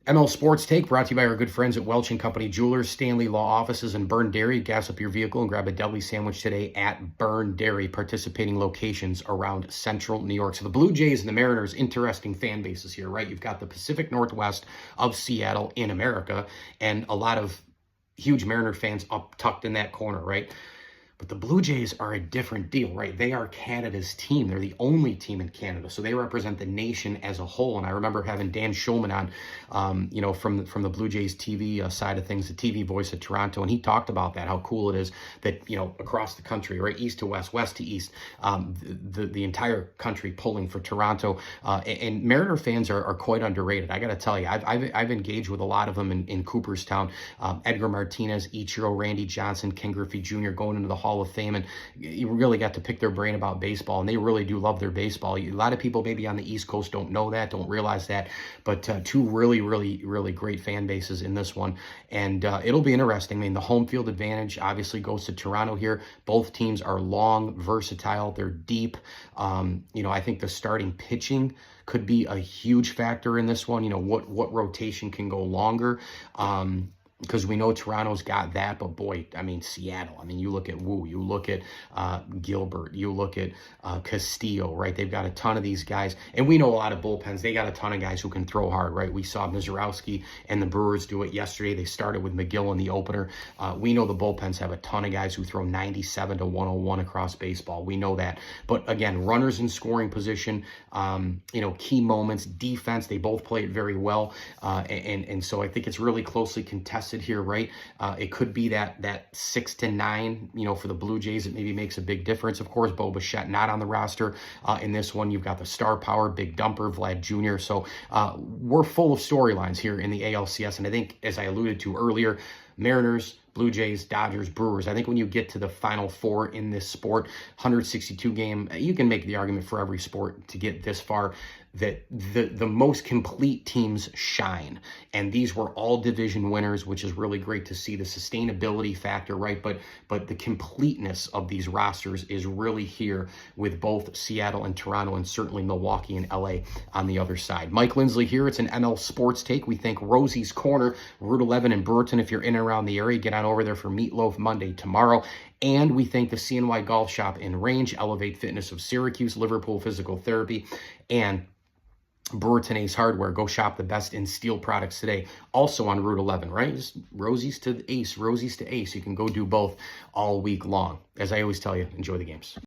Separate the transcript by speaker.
Speaker 1: ML Sports Take brought to you by our good friends at Welch & Company Jewelers, Stanley Law Offices, and Burn Dairy. Gas up your vehicle and grab a deli sandwich today at Burn Dairy, participating locations around central New York. So the Blue Jays and the Mariners, interesting fan bases here, right? You've got the Pacific Northwest of Seattle in America, and a lot of huge Mariner fans up tucked in that corner, right? But the Blue Jays are a different deal, right? They are Canada's team. They're the only team in Canada. So they represent the nation as a whole. And I remember having Dan Schulman on, from the Blue Jays TV side of things, the TV voice of Toronto. And he talked about that, how cool it is that, across the country, right? East to west, west to east, the entire country pulling for Toronto. And Mariner fans are quite underrated. I got to tell you, I've engaged with a lot of them in Cooperstown. Edgar Martinez, Ichiro, Randy Johnson, Ken Griffey Jr. going into the Hall of Fame, and you really got to pick their brain about baseball, and they really do love their baseball. A lot of people maybe on the East Coast don't know that, don't realize that, but two really great fan bases in this one, and it'll be interesting. I mean, the home field advantage obviously goes to Toronto here. Both teams are long, versatile, they're deep. I think the starting pitching could be a huge factor in this one. What rotation can go longer? Because we know Toronto's got that, but boy, I mean, Seattle, you look at Wu, you look at Gilbert, you look at Castillo, right? They've got a ton of these guys, and we know a lot of bullpens. They got a ton of guys who can throw hard, right? We saw Mizorowski and the Brewers do it yesterday. They started with McGill in the opener. We know the bullpens have a ton of guys who throw 97 to 101 across baseball. We know that. But again, runners in scoring position, key moments, defense, they both play it very well. And so I think it's really closely contested here, right? It could be that 6-9, for the Blue Jays, it maybe makes a big difference. Of course, Bo Bichette not on the roster in this one. You've got the star power, big dumper, Vlad Jr. So we're full of storylines here in the ALCS. And I think, as I alluded to earlier, Mariners, Blue Jays, Dodgers, Brewers. I think when you get to the Final Four in this sport, 162 game, you can make the argument for every sport to get this far that the most complete teams shine. And these were all division winners, which is really great to see, the sustainability factor, right? But the completeness of these rosters is really here with both Seattle and Toronto, and certainly Milwaukee and LA on the other side. Mike Lindsley here. It's an ML Sports Take. We thank Rosie's Corner, Route 11 in Brewerton. If you're in and around the area, get on over there for Meatloaf Monday tomorrow. And we thank the CNY Golf Shop in Range, Elevate Fitness of Syracuse, Liverpool Physical Therapy, and Brewerton Ace Hardware. Go shop the best in steel products today. Also on Route 11, right? Just Rosie's to Ace, Rosie's to Ace. You can go do both all week long. As I always tell you, enjoy the games.